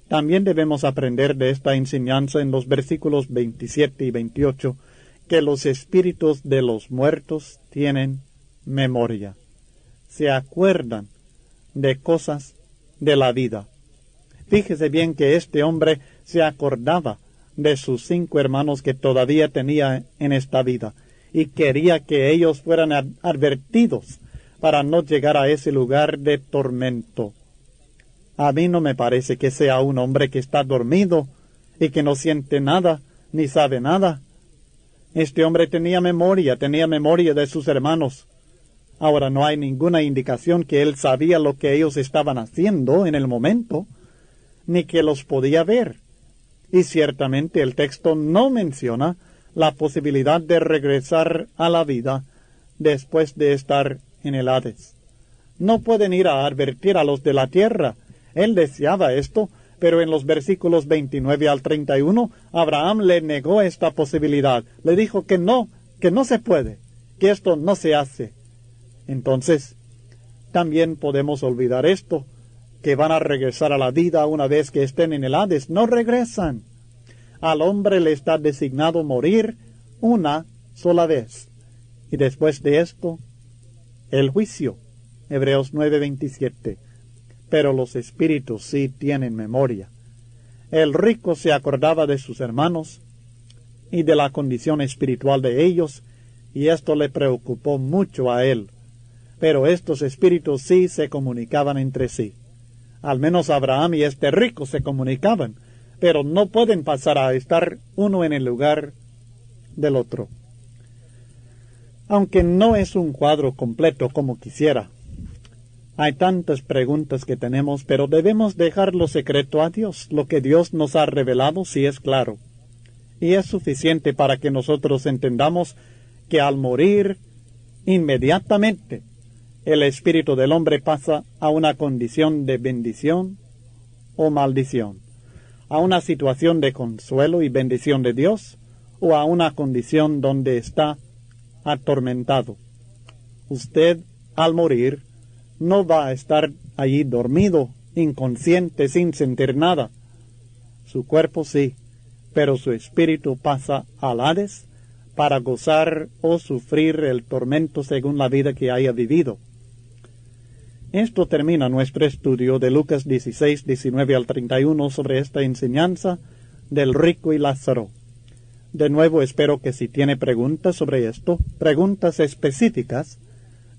Speaker 1: También debemos aprender de esta enseñanza en los versículos 27 y 28, que los espíritus de los muertos tienen memoria. Se acuerdan de cosas de la vida. Fíjese bien que este hombre se acordaba de sus 5 hermanos que todavía tenía en esta vida, y quería que ellos fueran advertidos para no llegar a ese lugar de tormento. A mí no me parece que sea un hombre que está dormido y que no siente nada, ni sabe nada. Este hombre tenía memoria de sus hermanos. Ahora no hay ninguna indicación que él sabía lo que ellos estaban haciendo en el momento, ni que los podía ver. Y ciertamente el texto no menciona la posibilidad de regresar a la vida después de estar en el Hades. No pueden ir a advertir a los de la tierra. Él deseaba esto, pero en los versículos 29 al 31, Abraham le negó esta posibilidad. Le dijo que no se puede, que esto no se hace. Entonces, también podemos olvidar esto, que van a regresar a la vida una vez que estén en el Hades. No regresan. Al hombre le está designado morir una sola vez. Y después de esto, el juicio. Hebreos 9:27. Pero los espíritus sí tienen memoria. El rico se acordaba de sus hermanos y de la condición espiritual de ellos, y esto le preocupó mucho a él. Pero estos espíritus sí se comunicaban entre sí. Al menos Abraham y este rico se comunicaban, pero no pueden pasar a estar uno en el lugar del otro. Aunque no es un cuadro completo como quisiera. Hay tantas preguntas que tenemos, pero debemos dejarlo secreto a Dios. Lo que Dios nos ha revelado sí es claro. Y es suficiente para que nosotros entendamos que al morir, inmediatamente, el espíritu del hombre pasa a una condición de bendición o maldición, a una situación de consuelo y bendición de Dios, o a una condición donde está atormentado. Usted, al morir, no va a estar allí dormido, inconsciente, sin sentir nada. Su cuerpo sí, pero su espíritu pasa al Hades para gozar o sufrir el tormento según la vida que haya vivido. Esto termina nuestro estudio de Lucas 16, 19 al 31 sobre esta enseñanza del rico y Lázaro. De nuevo espero que si tiene preguntas sobre esto, preguntas específicas,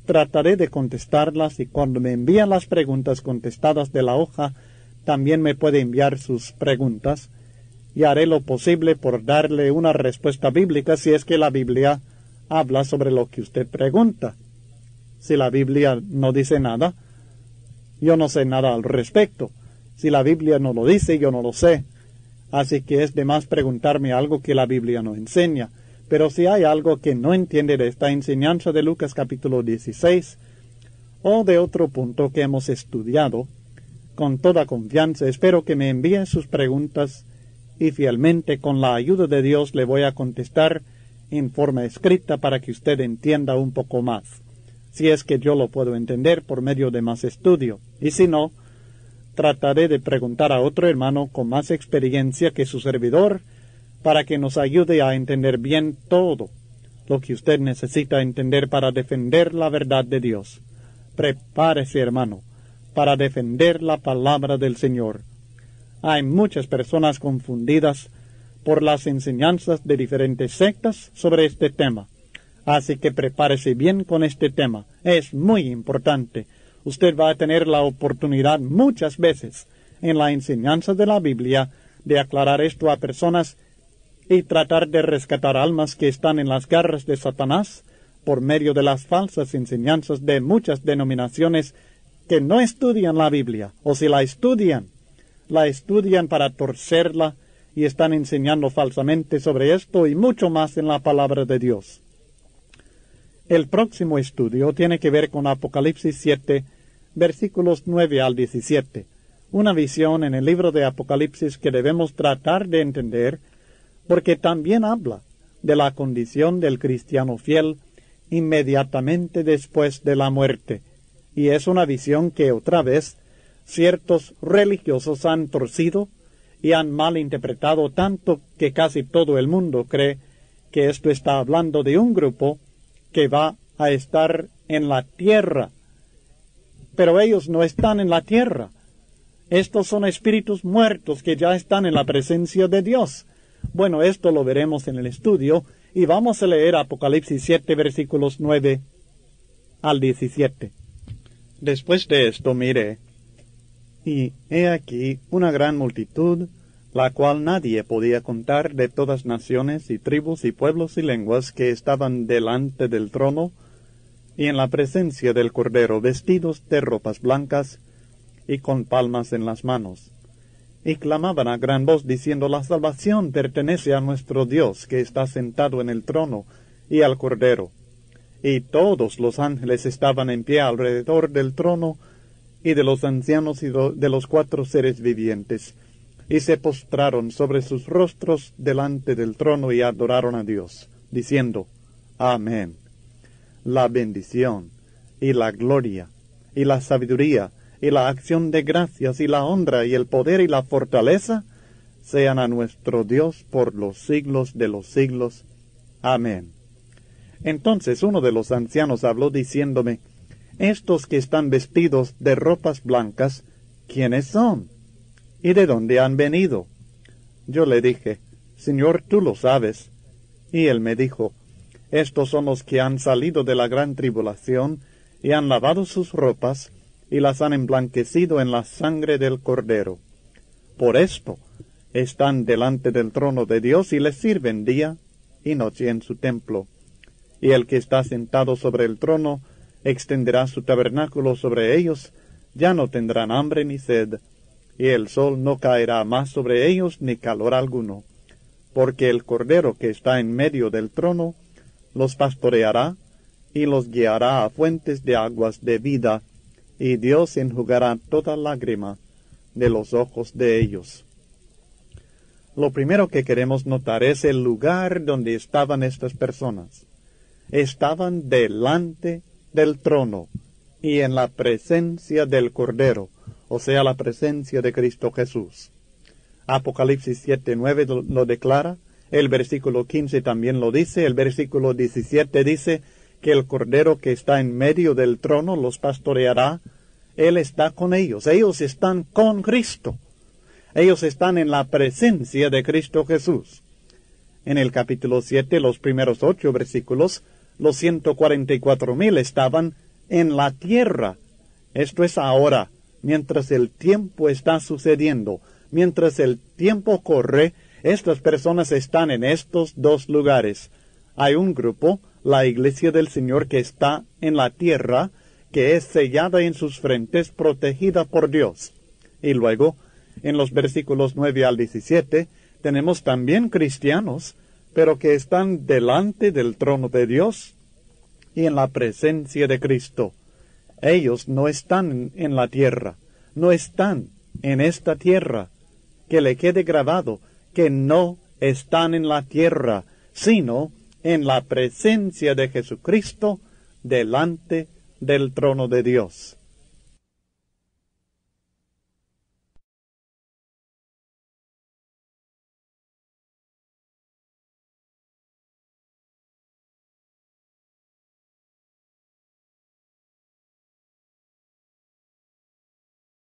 Speaker 1: trataré de contestarlas, y cuando me envían las preguntas contestadas de la hoja, también me puede enviar sus preguntas, y haré lo posible por darle una respuesta bíblica si es que la Biblia habla sobre lo que usted pregunta. Si la Biblia no dice nada, yo no sé nada al respecto. Si la Biblia no lo dice, yo no lo sé. Así que es de más preguntarme algo que la Biblia no enseña. Pero si hay algo que no entiende de esta enseñanza de Lucas capítulo 16, o de otro punto que hemos estudiado, con toda confianza espero que me envíe sus preguntas, y fielmente con la ayuda de Dios le voy a contestar en forma escrita para que usted entienda un poco más, si es que yo lo puedo entender por medio de más estudio, y si no, trataré de preguntar a otro hermano con más experiencia que su servidor, para que nos ayude a entender bien todo lo que usted necesita entender para defender la verdad de Dios. Prepárese, hermano, para defender la palabra del Señor. Hay muchas personas confundidas por las enseñanzas de diferentes sectas sobre este tema. Así que prepárese bien con este tema. Es muy importante. Usted va a tener la oportunidad muchas veces en la enseñanza de la Biblia de aclarar esto a personas y tratar de rescatar almas que están en las garras de Satanás por medio de las falsas enseñanzas de muchas denominaciones que no estudian la Biblia, o si la estudian para torcerla y están enseñando falsamente sobre esto y mucho más en la palabra de Dios. El próximo estudio tiene que ver con Apocalipsis 7, versículos 9 al 17, una visión en el libro de Apocalipsis que debemos tratar de entender, porque también habla de la condición del cristiano fiel inmediatamente después de la muerte, y es una visión que otra vez ciertos religiosos han torcido y han malinterpretado tanto que casi todo el mundo cree que esto está hablando de un grupo que va a estar en la tierra. Pero ellos no están en la tierra. Estos son espíritus muertos que ya están en la presencia de Dios. Bueno, esto lo veremos en el estudio, y vamos a leer Apocalipsis 7, versículos 9 al 17. Después de esto miré, y he aquí una gran multitud, la cual nadie podía contar, de todas naciones y tribus y pueblos y lenguas, que estaban delante del trono y en la presencia del Cordero, vestidos de ropas blancas y con palmas en las manos. Y clamaban a gran voz, diciendo: la salvación pertenece a nuestro Dios, que está sentado en el trono, y al Cordero. Y todos los ángeles estaban en pie alrededor del trono, y de los ancianos y de los 4 seres vivientes, y se postraron sobre sus rostros delante del trono y adoraron a Dios, diciendo: Amén. La bendición, y la gloria, y la sabiduría, y la acción de gracias, y la honra, y el poder, y la fortaleza, sean a nuestro Dios por los siglos de los siglos. Amén. Entonces uno de los ancianos habló diciéndome: estos que están vestidos de ropas blancas, ¿quiénes son? ¿Y de dónde han venido? Yo le dije: Señor, tú lo sabes. Y él me dijo: estos son los que han salido de la gran tribulación, y han lavado sus ropas, y las han emblanquecido en la sangre del Cordero. Por esto están delante del trono de Dios, y le sirven día y noche en su templo. Y el que está sentado sobre el trono extenderá su tabernáculo sobre ellos, ya no tendrán hambre ni sed, y el sol no caerá más sobre ellos ni calor alguno, porque el Cordero que está en medio del trono los pastoreará y los guiará a fuentes de aguas de vida, y Dios enjugará toda lágrima de los ojos de ellos. Lo primero que queremos notar es el lugar donde estaban estas personas. Estaban delante del trono y en la presencia del Cordero, o sea, la presencia de Cristo Jesús. Apocalipsis 7:9 lo declara, el versículo 15 también lo dice, el versículo 17 dice que el Cordero que está en medio del trono los pastoreará. Él está con ellos están con Cristo, ellos están en la presencia de Cristo Jesús. En el capítulo 7, los primeros 8 versículos, los 144,000 estaban en la tierra. Esto es ahora, mientras el tiempo está sucediendo, mientras el tiempo corre, estas personas están en estos 2 lugares. Hay un grupo, la iglesia del Señor, que está en la tierra, que es sellada en sus frentes, protegida por Dios. Y luego, en los versículos 9 al 17, tenemos también cristianos, pero que están delante del trono de Dios y en la presencia de Cristo. Ellos no están en la tierra, no están en esta tierra. Que le quede grabado que no están en la tierra, sino en la presencia de Jesucristo, delante del trono de Dios.